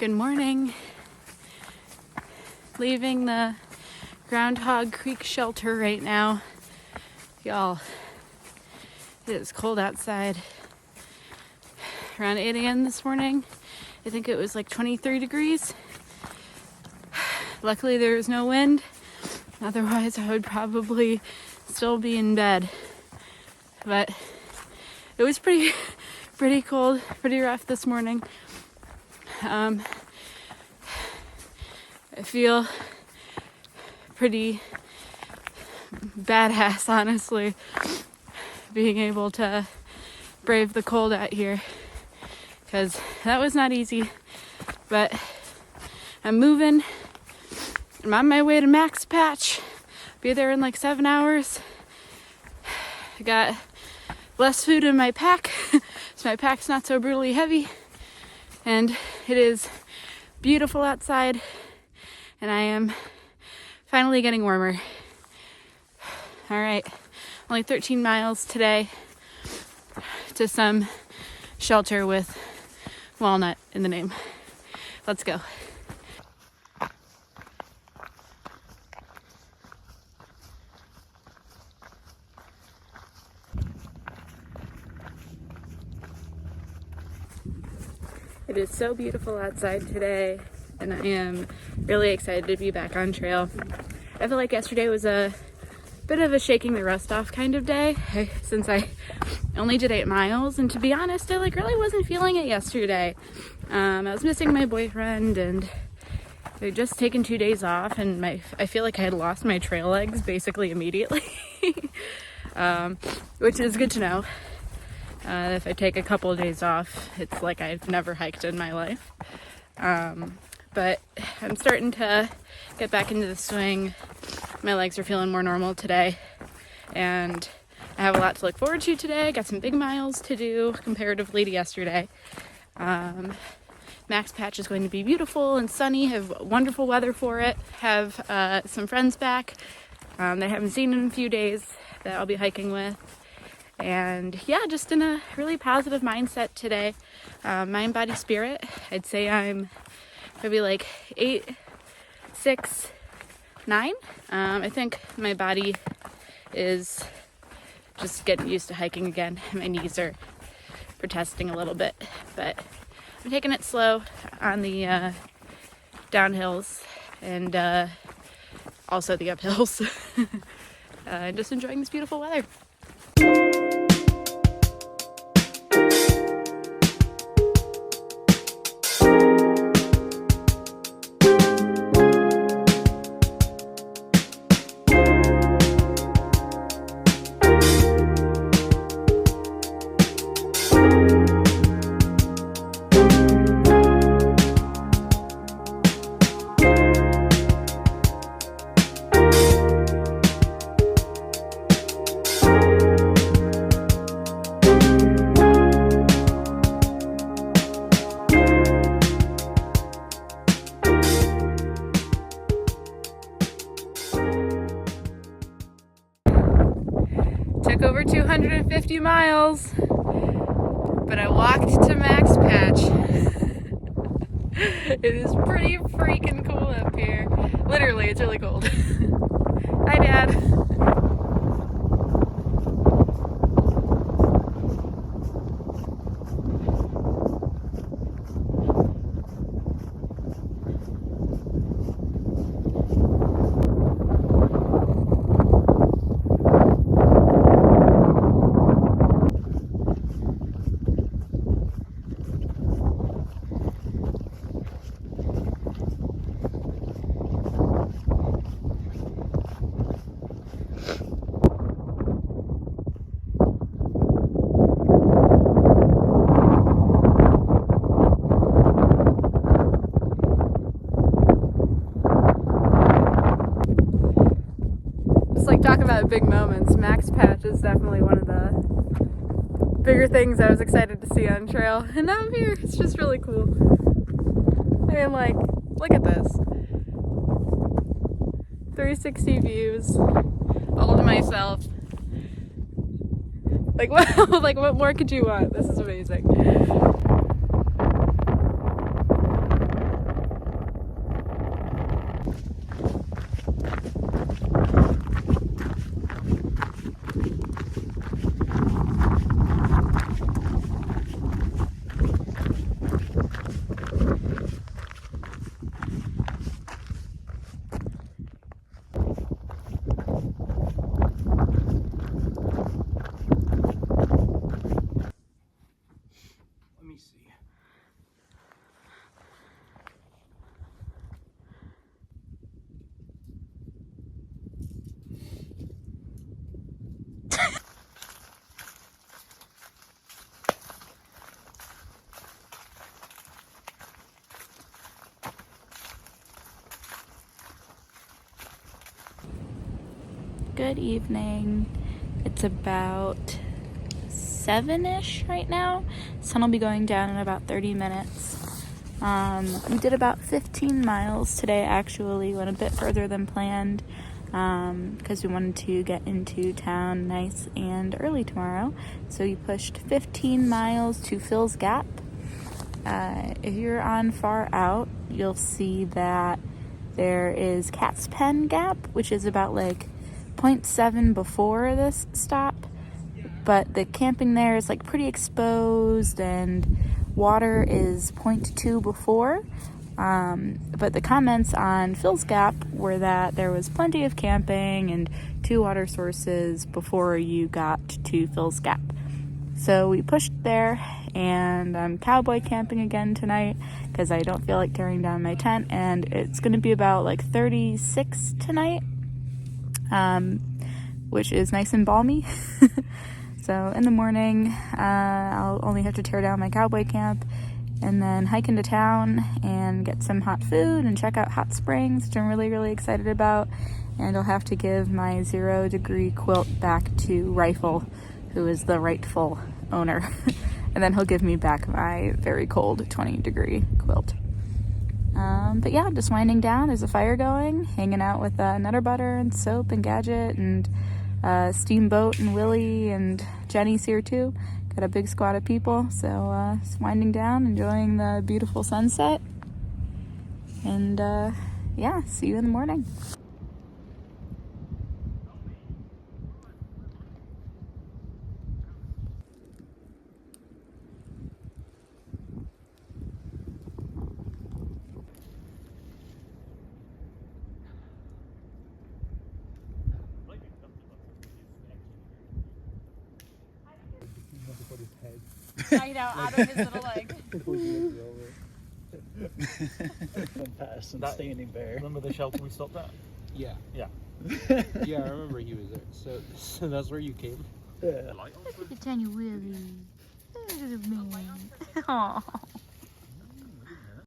Good morning. Leaving the Groundhog Creek shelter right now. Y'all, it is cold outside. Around 8 a.m. this morning, I think it was like 23 degrees. Luckily there was no wind. Otherwise I would probably still be in bed. But it was pretty cold, pretty rough this morning. I feel pretty badass, honestly, being able to brave the cold out here, because that was not easy. But I'm moving. I'm on my way to Max Patch. Be there in like 7 hours. I got less food in my pack, so my pack's not so brutally heavy. And it is beautiful outside, and I am finally getting warmer. All right, only 13 miles today to some shelter with walnut in the name. Let's go. It is so beautiful outside today, and I am really excited to be back on trail. I feel like yesterday was a bit of a shaking the rust off kind of day, since I only did 8 miles, and to be honest, I really wasn't feeling it yesterday. I was missing my boyfriend, and I had just taken 2 days off, and I feel like I had lost my trail legs basically immediately, which is good to know. If I take a couple of days off, it's like I've never hiked in my life. But I'm starting to get back into the swing. My legs are feeling more normal today, and I have a lot to look forward to today. Got some big miles to do comparatively to yesterday. Max Patch is going to be beautiful and sunny. Have wonderful weather for it. Have some friends back that I haven't seen in a few days that I'll be hiking with. And yeah, just in a really positive mindset today. Mind, body, spirit. I'd say I'm maybe like 8, 6, 9. I think my body is just getting used to hiking again. My knees are protesting a little bit, but I'm taking it slow on the downhills and also the uphills. Just enjoying this beautiful weather. Took over 250 miles, but I walked to Max Patch. It is pretty freaking cool up here. Literally, it's really cold. Hi, Dad. Talk about big moments. Max Patch is definitely one of the bigger things I was excited to see on trail, and now I'm here. It's just really cool. I mean, like, look at this. 360 views, all to myself. Like what more could you want? This is amazing. Good evening. It's about 7-ish right now. Sun will be going down in about 30 minutes. We did about 15 miles today, actually. Went a bit further than planned because we wanted to get into town nice and early tomorrow. So we pushed 15 miles to Phil's Gap. If you're on Far Out, you'll see that there is Cat's Pen Gap, which is about like 0.7 before this stop. But the camping there is like pretty exposed and water is 0.2 before. But the comments on Phil's Gap were that there was plenty of camping and 2 water sources before you got to Phil's Gap. So we pushed there, and I'm cowboy camping again tonight because I don't feel like tearing down my tent, and it's going to be about like 36 tonight, which is nice and balmy. So in the morning, I'll only have to tear down my cowboy camp and then hike into town and get some hot food and check out hot springs, which I'm really, really excited about. And I'll have to give my 0-degree quilt back to Rifle, who is the rightful owner. And then he'll give me back my very cold 20-degree quilt. But yeah, just winding down. There's a fire going, hanging out with Nutter Butter and Soap and Gadget and Steamboat and Willie and Jenny's here too. Got a big squad of people, so just winding down, enjoying the beautiful sunset. And yeah, see you in the morning. I know, out of his little leg. Past and standing there. Remember the shelter we stopped at? Yeah. Yeah. Yeah, I remember he was there. So that's where you came? Yeah. Look at the tiny Willie. Look at me. Aww.